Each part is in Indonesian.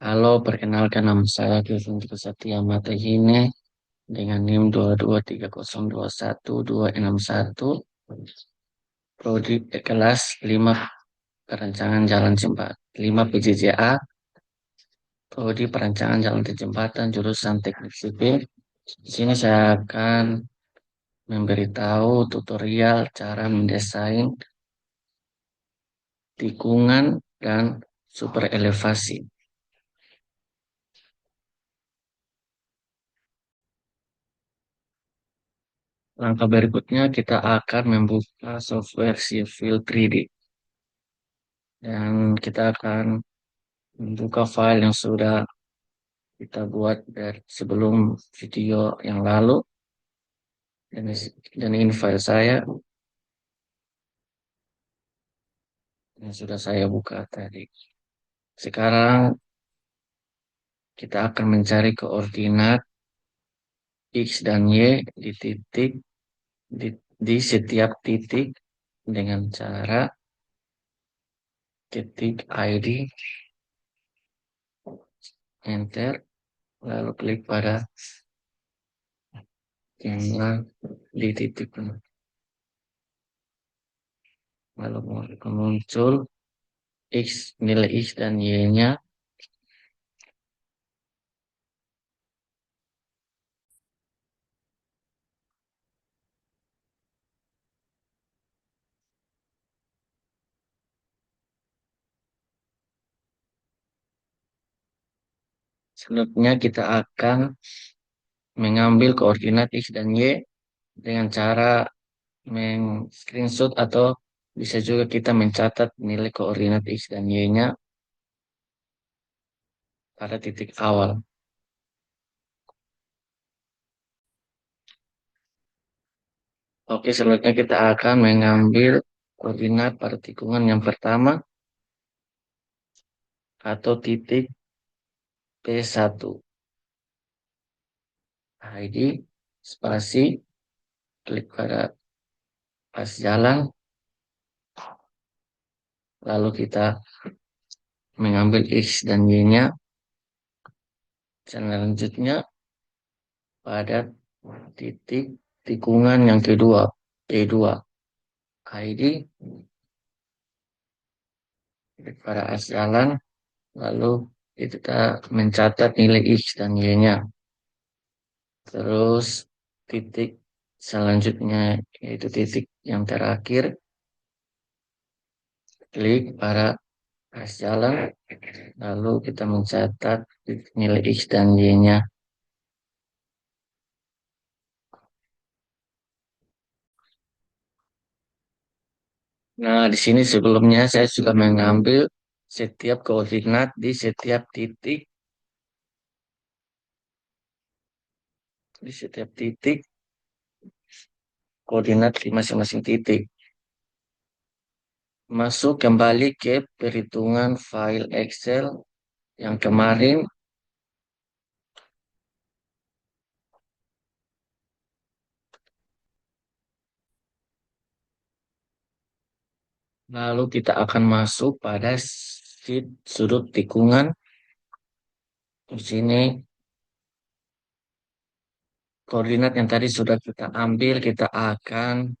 Halo, perkenalkan nama saya Kevin Satya Matahine dengan NIM 223021261 Prodi kelas 5 Perancangan Jalan Jembatan 5 PJJA Prodi Perancangan Jalan dan Jembatan jurusan Teknik Sipil. Di sini saya akan memberitahu tutorial cara mendesain tikungan dan super elevasi. Langkah berikutnya kita akan membuka software Civil 3D dan kita akan membuka file yang sudah kita buat dari sebelum video yang lalu dan, dan ini file saya yang sudah saya buka tadi. Sekarang kita akan mencari koordinat X dan Y di titik di, di setiap titik dengan cara ketik ID, enter, lalu klik pada yang di titik lalu muncul X, nilai X dan Y-nya. Selanjutnya kita akan mengambil koordinat X dan Y dengan cara screenshot atau bisa juga kita mencatat nilai koordinat X dan Y-nya pada titik awal. Oke, selanjutnya kita akan mengambil koordinat pada tikungan yang pertama atau titik P1. ID, spasi, klik pada pas jalan, lalu kita mengambil X dan Y-nya. Selanjutnya pada titik tikungan yang kedua, P2. ID, klik pada as jalan, lalu kita mencatat nilai X dan Y-nya. Terus titik selanjutnya yaitu titik yang terakhir, klik pada as jalan, lalu kita mencatat nilai X dan Y-nya. Nah, di sini sebelumnya saya sudah mengambil setiap koordinat di setiap titik koordinat di masing-masing titik. Masuk kembali ke perhitungan file Excel yang kemarin, lalu kita akan masuk pada sheet sudut tikungan. Di sini koordinat yang tadi sudah kita ambil, kita akan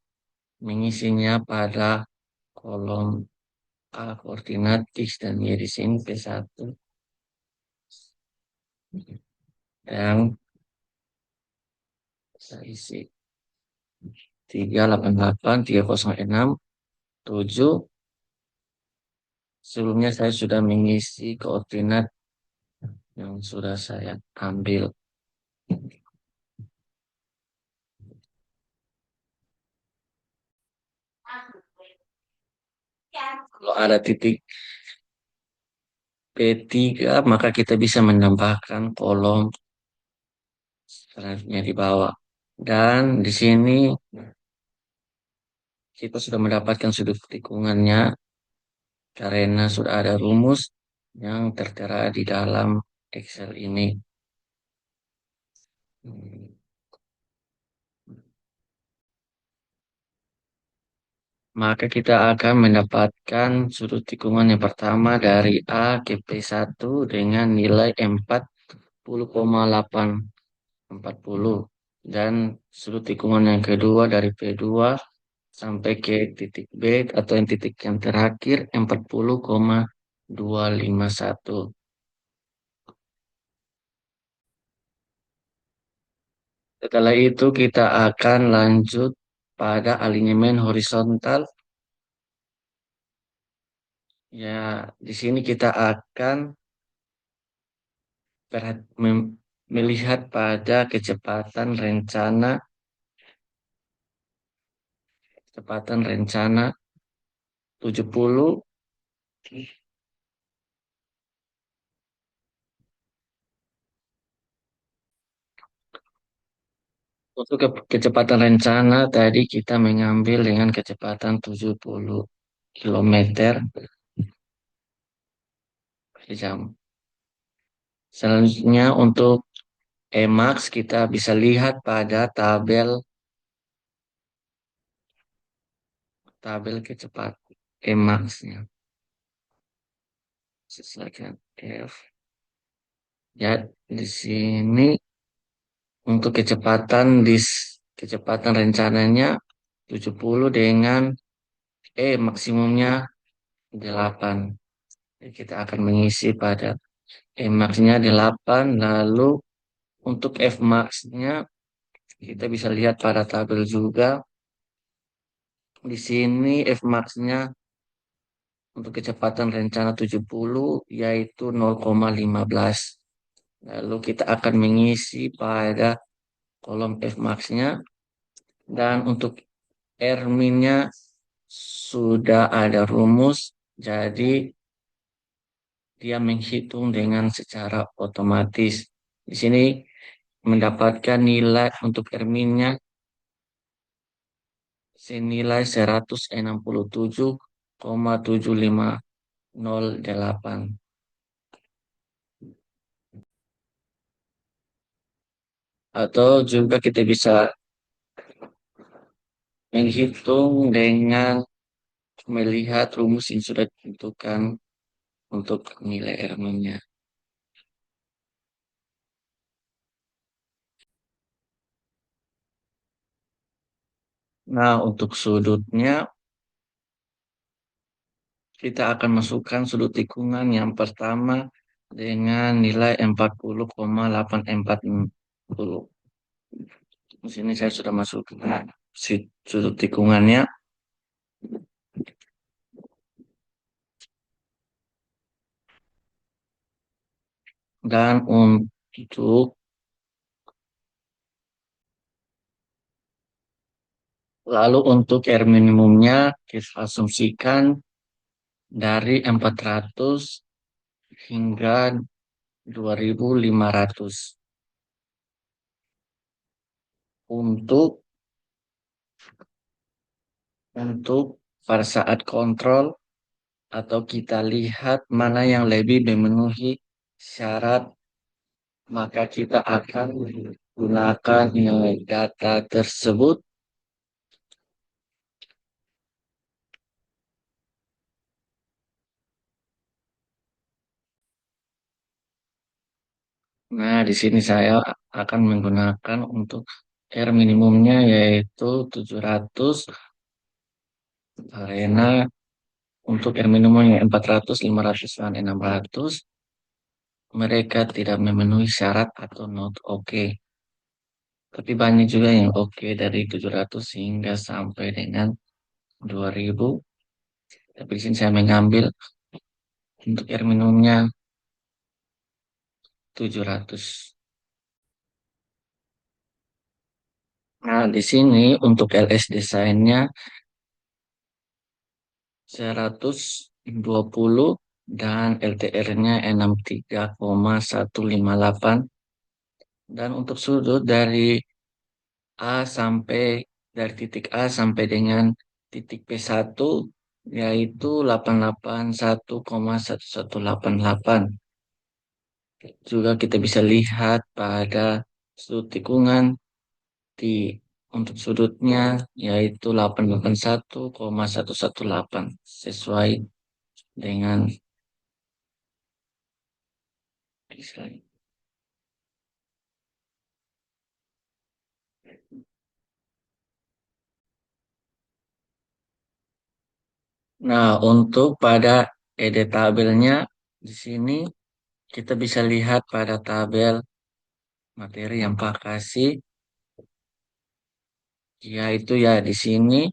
mengisinya pada kolom A, koordinat X dan Y di sini P1 yang saya isi 388 306 7. Sebelumnya saya sudah mengisi koordinat yang sudah saya ambil. Kalau ada titik P3, maka kita bisa menambahkan kolom selanjutnya di bawah. Dan di sini kita sudah mendapatkan sudut tikungannya karena sudah ada rumus yang tertera di dalam Excel ini. maka kita akan mendapatkan sudut tikungan yang pertama dari A ke P1 dengan nilai 40,840 dan sudut tikungan yang kedua dari P2 sampai ke titik B atau yang titik yang terakhir 40,251. Setelah itu kita akan lanjut pada alinyemen horizontal. Ya, di sini kita akan melihat pada kecepatan rencana 70 untuk kecepatan rencana tadi kita mengambil dengan kecepatan 70 kilometer per jam. Selanjutnya untuk Emax kita bisa lihat pada tabel tabel kecepatan Emax-nya. Silakan F. Ya, di sini untuk kecepatan rencananya 70 dengan maksimumnya 8. Jadi kita akan mengisi pada max-nya 8, lalu untuk F max-nya kita bisa lihat pada tabel juga. Di sini F max-nya untuk kecepatan rencana 70 yaitu 0,15. Lalu kita akan mengisi pada kolom F max-nya dan untuk R min-nya sudah ada rumus, jadi dia menghitung dengan secara otomatis. Di sini mendapatkan nilai untuk R min-nya senilai 167,7508. Atau juga kita bisa menghitung dengan melihat rumus yang sudah ditentukan untuk nilai R min-nya. Nah, untuk sudutnya kita akan masukkan sudut tikungan yang pertama dengan nilai 40,840. Di sini saya sudah masukkan sudut tikungannya. Dan lalu untuk R minimumnya kita asumsikan dari 400 hingga 2.500. Untuk untuk pada saat kontrol atau kita lihat mana yang lebih memenuhi syarat, maka kita akan gunakan nilai data tersebut. Nah, di sini saya akan menggunakan untuk R minimumnya yaitu 700 karena untuk R minimumnya 400, 500, dan 600 mereka tidak memenuhi syarat atau not oke. Tapi banyak juga yang oke dari 700 hingga sampai dengan 2.000. Tapi di sini saya mengambil untuk R minimumnya 700. Nah, di sini untuk LS desainnya 120 dan LTR-nya 63,158 dan untuk sudut A sampai dari titik A sampai dengan titik P1 yaitu 881,1188. Juga kita bisa lihat pada sudut tikungan di Untuk sudutnya yaitu 881,118 sesuai dengan desain. Nah, untuk pada ED tabelnya di sini kita bisa lihat pada tabel materi yang Pak kasih, yaitu ya di sini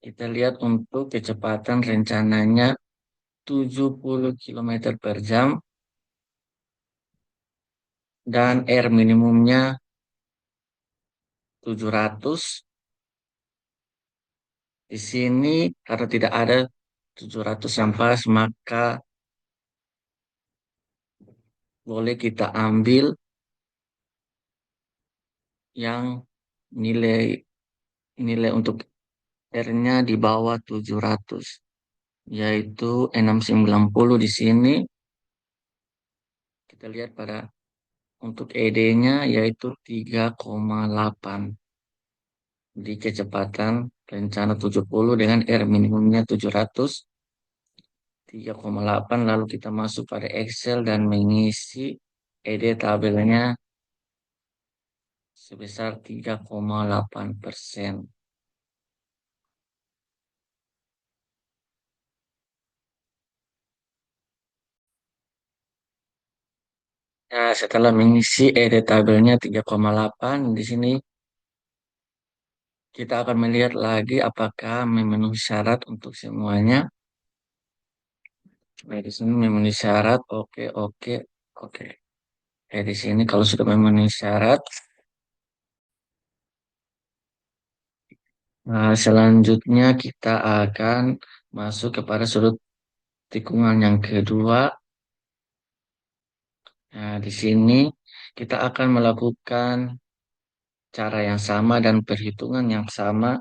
kita lihat untuk kecepatan rencananya 70 kilometer per jam dan R minimumnya 700. Di sini karena tidak ada 700 yang pas, maka boleh kita ambil yang nilai nilai untuk R-nya di bawah 700, yaitu 690 di sini. Kita lihat pada untuk ED-nya yaitu 3,8 di kecepatan rencana 70 dengan R minimumnya 700, 3,8. Lalu kita masuk pada Excel dan mengisi ED tabelnya sebesar 3,8%. Nah, setelah mengisi ED tabelnya 3,8, di sini kita akan melihat lagi apakah memenuhi syarat untuk semuanya. Nah, di sini memenuhi syarat, oke, oke, oke. Di sini kalau sudah memenuhi syarat, nah, selanjutnya kita akan masuk kepada sudut tikungan yang kedua. Nah, di sini kita akan melakukan cara yang sama dan perhitungan yang sama.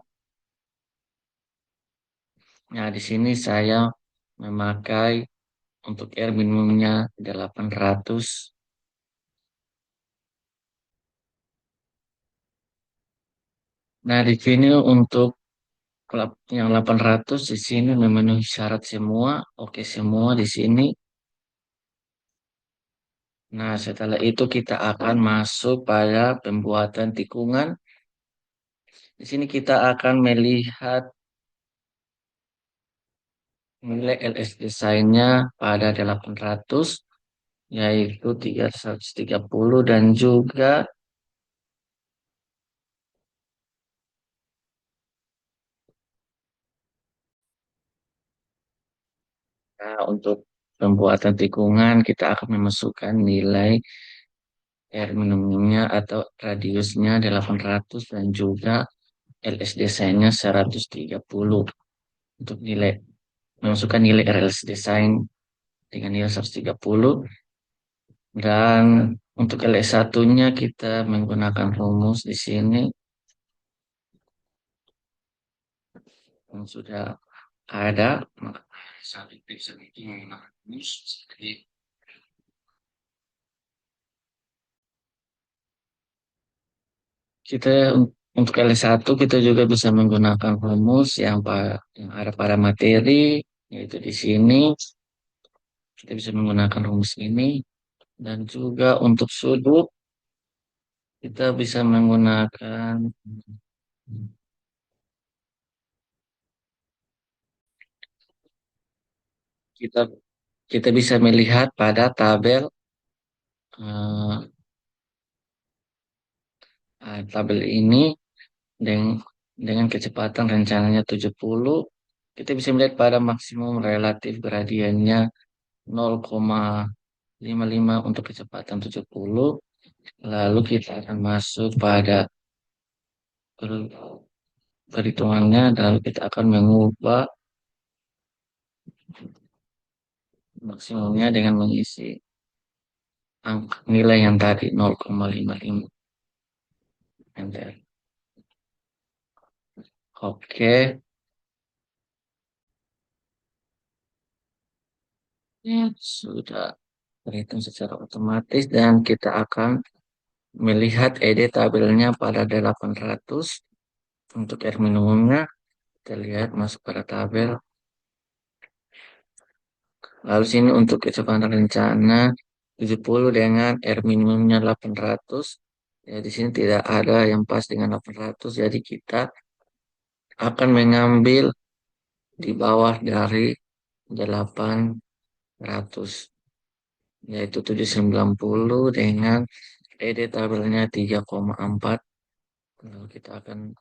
Nah, di sini saya memakai untuk R minimumnya 800. Nah, di sini untuk yang 800 di sini memenuhi syarat semua, oke semua di sini. Nah, setelah itu kita akan masuk pada pembuatan tikungan. Di sini kita akan melihat nilai LS desainnya pada 800, yaitu 330 dan juga untuk pembuatan tikungan kita akan memasukkan nilai R minimumnya atau radiusnya 800 dan juga LS desainnya 130. Untuk nilai memasukkan nilai RLS desain dengan nilai 130, dan untuk LS satunya kita menggunakan rumus di sini yang sudah ada. Maka menggunakan rumus. Jadi kita untuk LS1 kita juga bisa menggunakan rumus yang ada pada materi, yaitu di sini kita bisa menggunakan rumus ini, dan juga untuk sudut kita bisa menggunakan kita kita bisa melihat pada eh, tabel ini dengan kecepatan rencananya 70, kita bisa melihat pada maksimum relatif gradiennya 0,55 untuk kecepatan 70. Lalu kita akan masuk pada perhitungannya, lalu kita akan mengubah maksimumnya dengan mengisi angka nilai yang tadi 0,55. Enter. Oke, ya, sudah terhitung secara otomatis dan kita akan melihat ED tabelnya pada 800 untuk R minimumnya. Kita lihat masuk pada tabel. Lalu sini untuk kecepatan rencana 70 dengan R minimumnya 800. Ya, di sini tidak ada yang pas dengan 800. Jadi kita akan mengambil di bawah dari 800, yaitu 790 dengan ED tabelnya 3,4. Lalu kita akan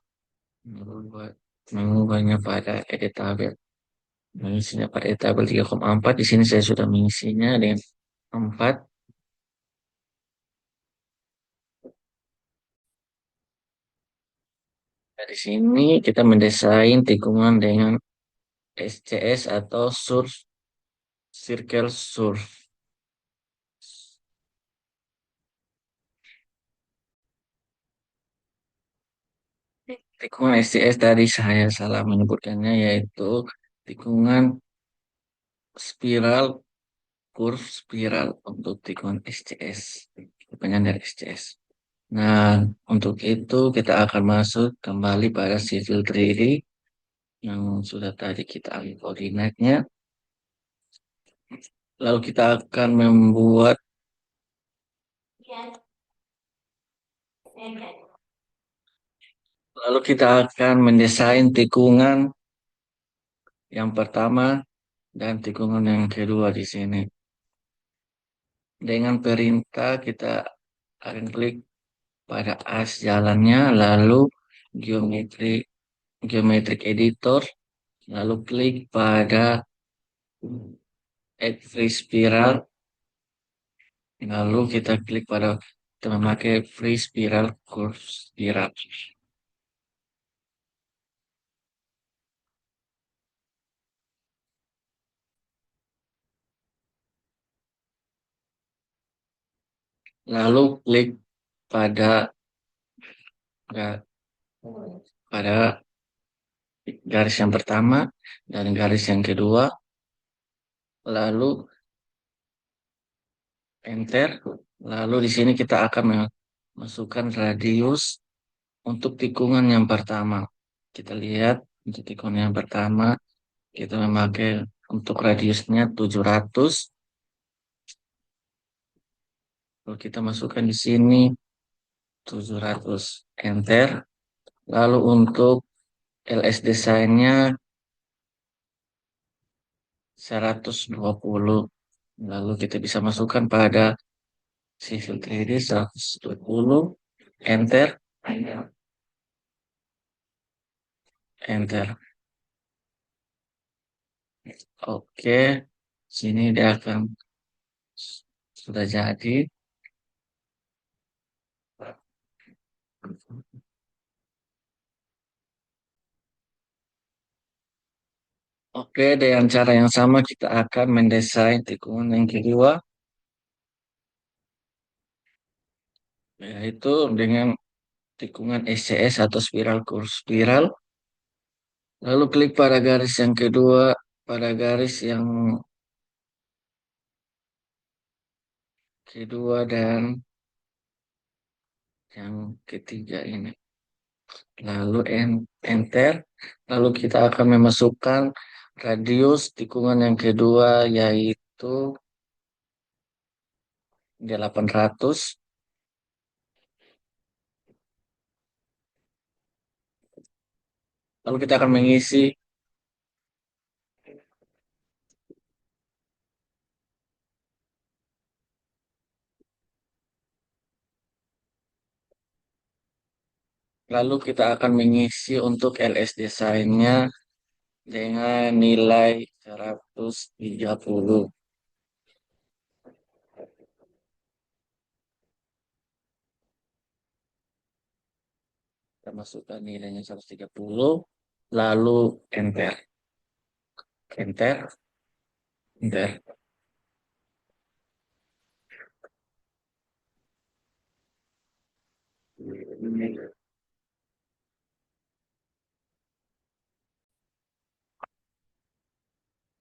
mengubahnya pada ED tabel. Mengisinya pada ED tabel 3,4. Di sini saya sudah mengisinya dengan 4. Nah, di sini kita mendesain tikungan dengan SCS atau surf circle surf. Tikungan SCS tadi saya salah menyebutkannya, yaitu tikungan spiral curve spiral untuk tikungan SCS. Tikungan dari SCS. Nah, untuk itu kita akan masuk kembali pada Civil 3D yang sudah tadi kita ambil koordinatnya. Lalu kita akan membuat, lalu kita akan mendesain tikungan yang pertama dan tikungan yang kedua di sini. Dengan perintah kita akan klik pada as jalannya, lalu geometri geometric editor, lalu klik pada add free spiral, lalu kita klik pada kita memakai free spiral curve spiral. Lalu klik pada pada garis yang pertama dan garis yang kedua, lalu enter. Lalu di sini kita akan memasukkan radius untuk tikungan yang pertama. Kita lihat untuk tikungan yang pertama kita memakai untuk radiusnya 700. Lalu kita masukkan di sini 700, enter. Lalu untuk LS desainnya 120. Lalu kita bisa masukkan pada Civil 3D 120, enter, enter. Oke, sini dia akan sudah jadi. Oke, dengan cara yang sama kita akan mendesain tikungan yang kedua, yaitu dengan tikungan SCS atau spiral curve spiral. Lalu klik pada garis yang kedua, pada garis yang kedua dan yang ketiga ini. Lalu enter. Lalu kita akan memasukkan radius tikungan yang kedua yaitu 800. Lalu kita akan mengisi, lalu kita akan mengisi untuk LS desainnya dengan nilai 130. Kita masukkan nilainya 130, lalu enter, enter, enter.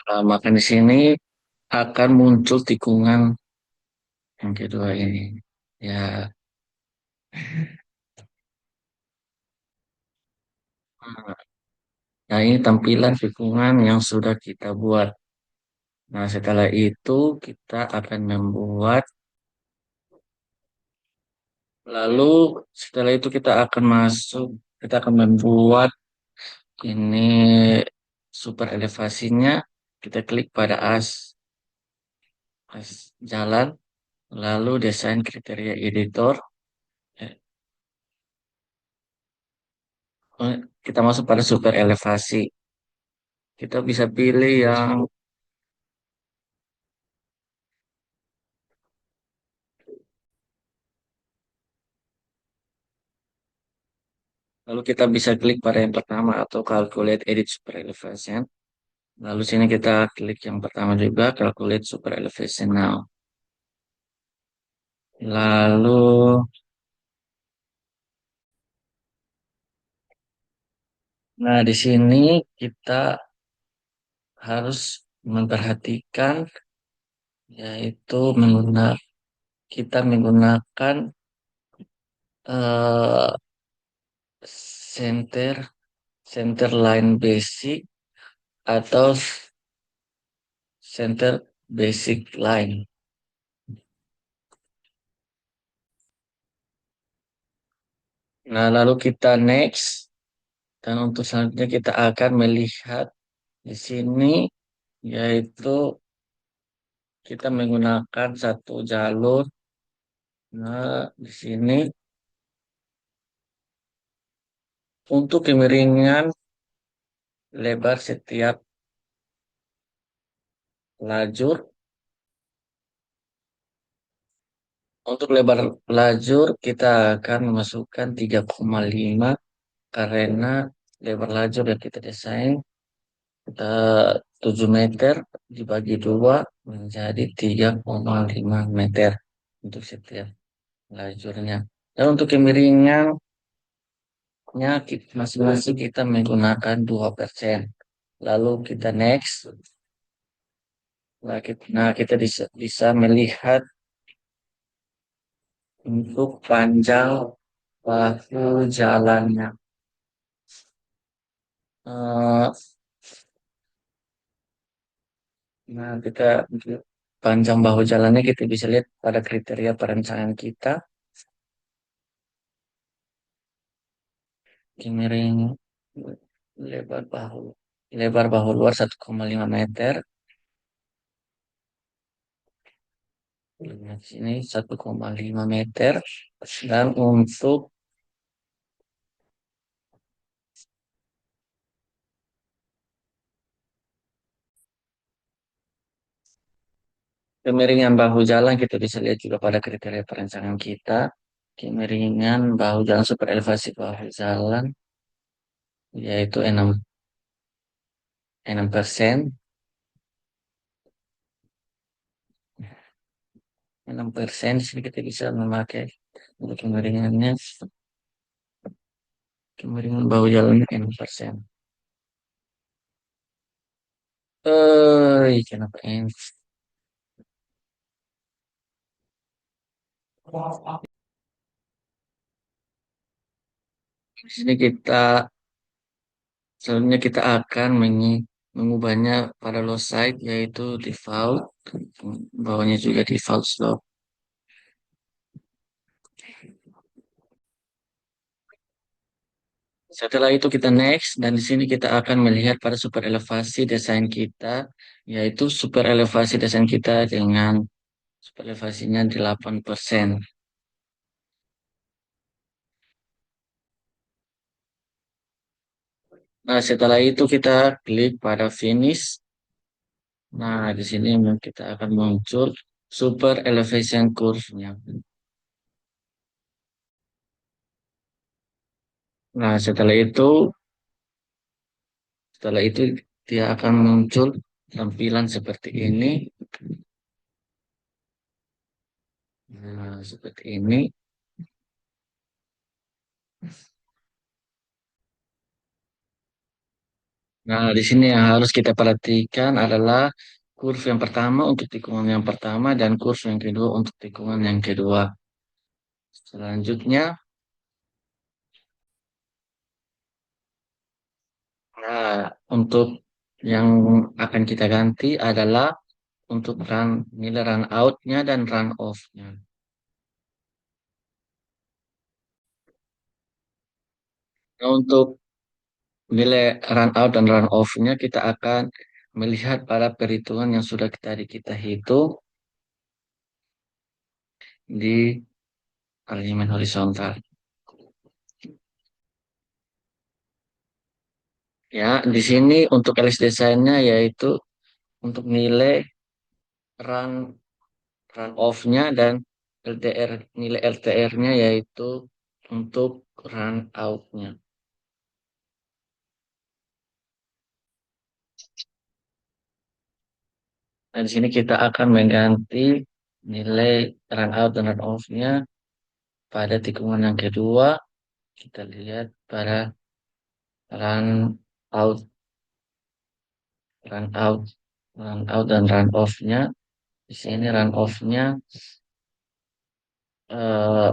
Maka di sini akan muncul tikungan yang kedua ini. Ya, Nah, ini tampilan tikungan yang sudah kita buat. Nah, setelah itu kita akan membuat, lalu setelah itu kita akan membuat ini super elevasinya. Kita klik pada as jalan, lalu desain kriteria editor. Eh, Kita masuk pada super elevasi. Kita bisa pilih yang, lalu kita bisa klik pada yang pertama atau calculate edit super elevation. Lalu sini kita klik yang pertama juga, calculate super elevation now. Lalu, nah di sini kita harus memperhatikan, yaitu kita menggunakan eh, center center line basic atau center basic line. Nah, lalu kita next, dan untuk selanjutnya kita akan melihat di sini, yaitu kita menggunakan satu jalur. Nah, di sini untuk kemiringan lebar setiap lajur. Untuk lebar lajur kita akan memasukkan 3,5 karena lebar lajur yang kita desain kita 7 meter dibagi dua menjadi 3,5 meter untuk setiap lajurnya. Dan untuk kemiringannya masing-masing kita menggunakan 2%. Lalu kita next. Nah, kita bisa melihat untuk panjang bahu jalannya. Eh, kita panjang bahu jalannya kita bisa lihat pada kriteria perencanaan kita. Kemiring lebar bahu lebar bahu luar 1,5 meter. Di sini 1,5 meter. Dan untuk kemiringan bahu jalan kita bisa lihat juga pada kriteria perencanaan kita. Kemiringan bahu jalan super elevasi bahu jalan yaitu 6%. 6%. Di sini kita bisa memakai untuk kemiringan bahu jalannya 6%. Kenapa ini? Di sini selanjutnya kita akan mengubahnya pada low side yaitu default. Bawahnya juga default slope. Setelah itu kita next dan di sini kita akan melihat pada super elevasi desain kita, yaitu super elevasi desain kita dengan super elevasinya 8%. Nah, setelah itu kita klik pada finish. Nah, di sini kita akan muncul super elevation curve-nya. Nah, setelah itu dia akan muncul tampilan seperti ini. Nah, seperti ini. Nah, di sini yang harus kita perhatikan adalah kurve yang pertama untuk tikungan yang pertama dan kurve yang kedua untuk tikungan yang kedua. Selanjutnya, Nah, untuk yang akan kita ganti adalah untuk nilai run out-nya dan run off-nya. Nah, untuk nilai run out dan run off-nya kita akan melihat pada perhitungan yang sudah kita hitung di alignment horizontal. Ya, di sini untuk LS desainnya yaitu untuk nilai run run off-nya dan nilai LTR-nya yaitu untuk run out-nya. Nah, di sini kita akan mengganti nilai run out dan run off-nya pada tikungan yang kedua. Kita lihat pada run out, run out, run out dan run off-nya. Di sini run off-nya eh,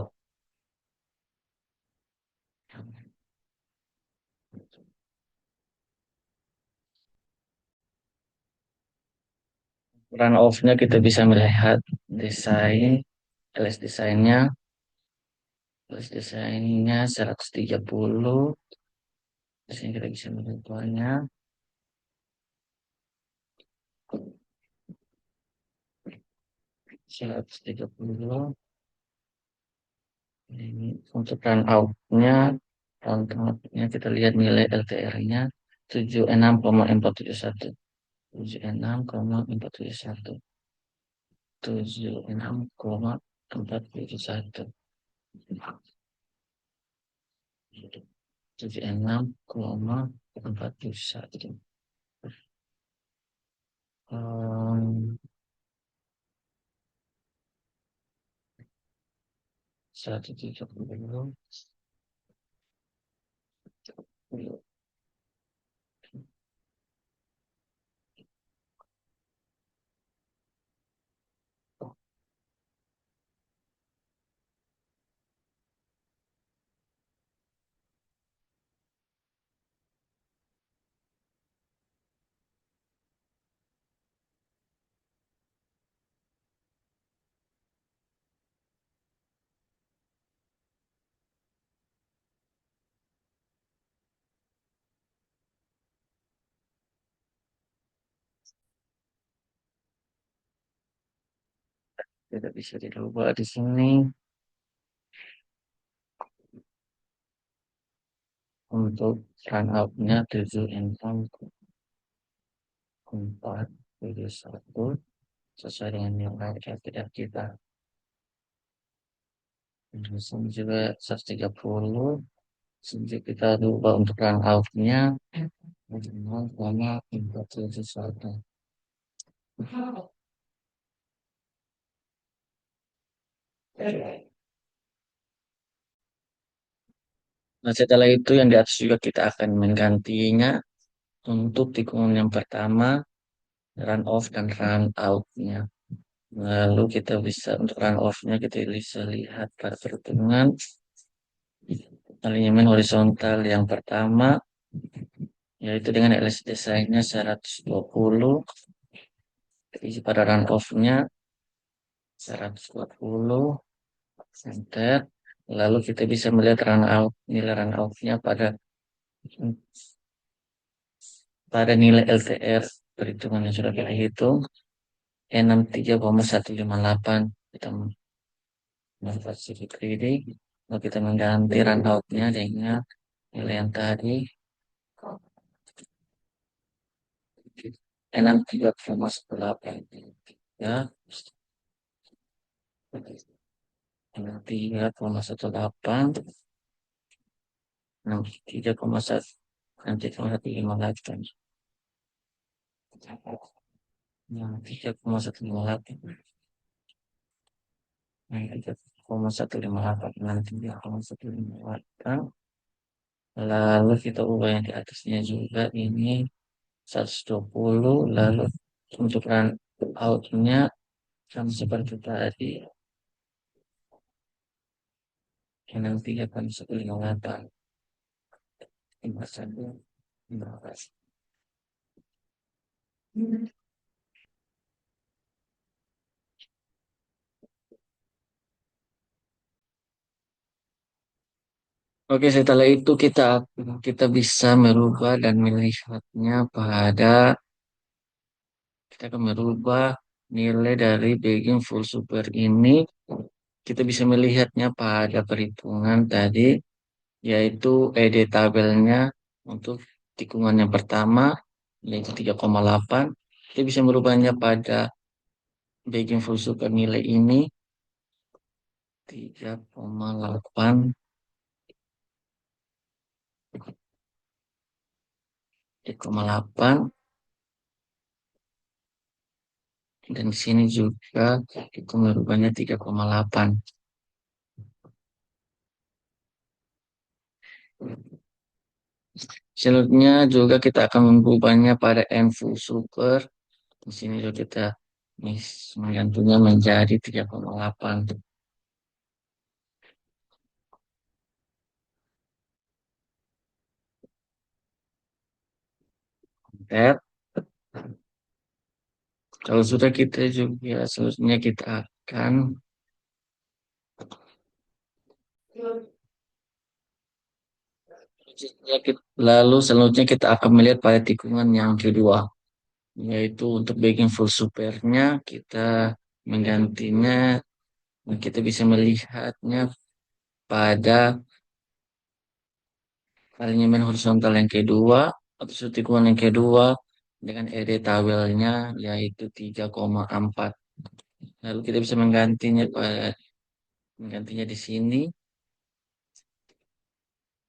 run off-nya kita bisa melihat desain LS desainnya, LS desainnya 130. Di sini kita bisa melihat banyak 130. Ini untuk run out-nya, run out-nya kita lihat nilai LTR-nya 76,471. 76,471. 76,471. 76,471. 130. Tidak bisa dirubah di sini untuk run out-nya 76,471 sesuai dengan nilai LTR kita. Di sini juga 130. Sini kita rubah untuk run out-nya 0,471. Nah, setelah itu yang di atas juga kita akan menggantinya untuk tikungan yang pertama, run off dan run out-nya. Lalu kita bisa untuk run off-nya kita bisa lihat pada perhitungan alignment horizontal yang pertama yaitu dengan LS desainnya 120. Isi pada run off-nya 120 enter. Lalu kita bisa melihat run out nilai run out-nya pada pada nilai LTR perhitungan yang sudah kita hitung 63,158. Kita melakukan civic reading. Lalu kita mengganti run out-nya dengan nilai yang tadi 63,158. Ya, 63,158. 63,1. 63,158. Nah, 3,158. Nah, 3,158. Nah, 3,158. Lalu kita ubah yang di atasnya juga ini 120. Lalu untuk run out-nya sama seperti tadi. 63,158. 51. Oke, setelah itu kita bisa merubah dan melihatnya pada kita akan merubah nilai dari bagian full super ini. Kita bisa melihatnya pada perhitungan tadi, yaitu ED tabelnya untuk tikungan yang pertama, yaitu 3,8. Kita bisa merubahnya pada bagian full super nilai ini 3,8, 3,8, dan di sini juga itu merubahnya 3,8. Selanjutnya juga kita akan merubahnya pada N full super. Di sini juga kita menggantungnya menjadi 3,8. Tab. Kalau sudah kita juga selanjutnya kita akan lalu selanjutnya kita akan melihat pada tikungan yang kedua, yaitu untuk bagian full supernya kita menggantinya dan kita bisa melihatnya pada alinyemen horizontal yang kedua atau tikungan yang kedua dengan area tabelnya yaitu 3,4. Lalu kita bisa menggantinya di sini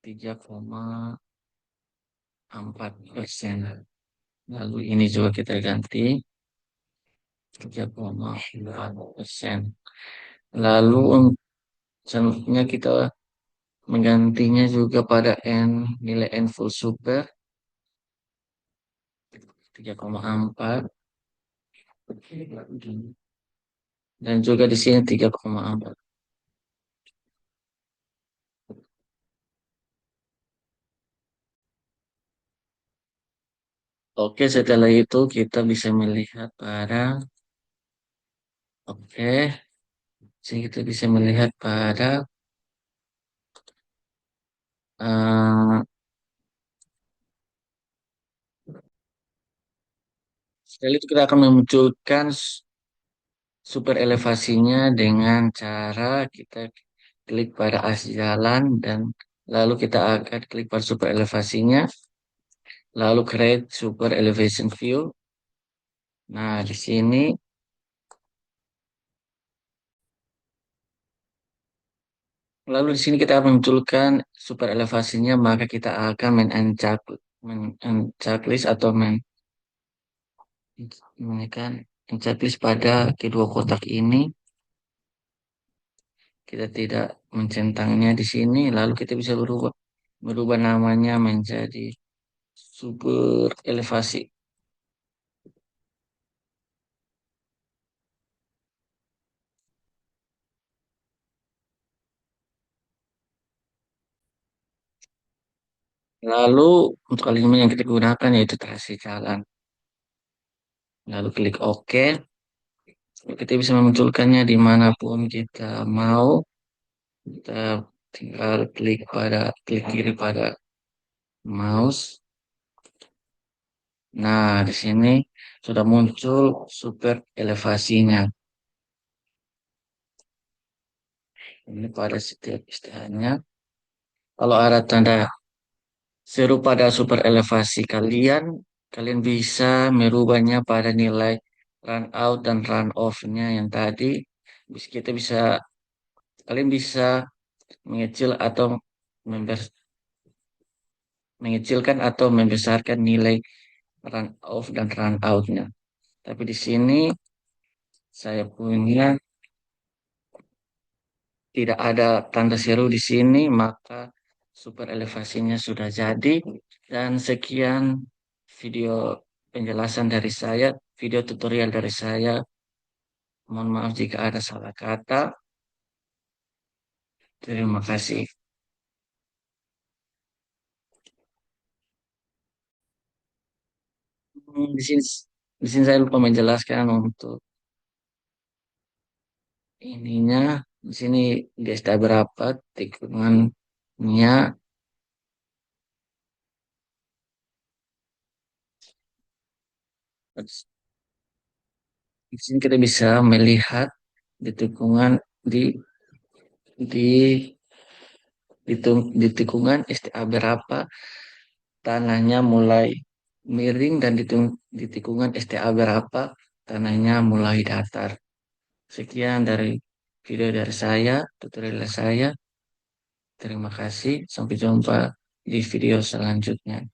3,4%. Lalu ini juga kita ganti 3,4%. Lalu selanjutnya kita menggantinya juga pada nilai N full super 3,4 dan juga di sini 3,4. Oke, setelah itu kita bisa melihat pada oke, jadi kita bisa melihat pada eh setelah itu kita akan memunculkan super elevasinya dengan cara kita klik pada as jalan dan lalu kita akan klik pada super elevasinya, lalu create super elevation view. Nah, di sini lalu di sini kita akan memunculkan super elevasinya, maka kita akan checklist atau menekan checklist pada kedua kotak ini. Kita tidak mencentangnya di sini, lalu kita bisa berubah namanya menjadi super elevasi. Lalu untuk alignment yang kita gunakan yaitu trasi jalan. Lalu klik OK. Kita bisa memunculkannya dimanapun kita mau. Kita tinggal klik kiri pada mouse. Nah, di sini sudah muncul super elevasinya. Ini pada setiap istilahnya. Kalau ada tanda seru pada super elevasi kalian bisa merubahnya pada nilai run out dan run off-nya yang tadi. Kita bisa, kalian bisa mengecil atau membes- mengecilkan atau membesarkan nilai run off dan run out-nya. Tapi di sini saya punya tidak ada tanda seru di sini, maka super elevasinya sudah jadi. Dan sekian video penjelasan dari saya, video tutorial dari saya. Mohon maaf jika ada salah kata. Terima kasih. Di sini, di sini saya lupa menjelaskan untuk ininya. Di sini di STA berapa tikungannya. Di sini kita bisa melihat di tikungan di di tikungan STA berapa tanahnya mulai miring dan di tikungan STA berapa tanahnya mulai datar. Sekian dari video dari saya, tutorial saya. Terima kasih. Sampai jumpa di video selanjutnya.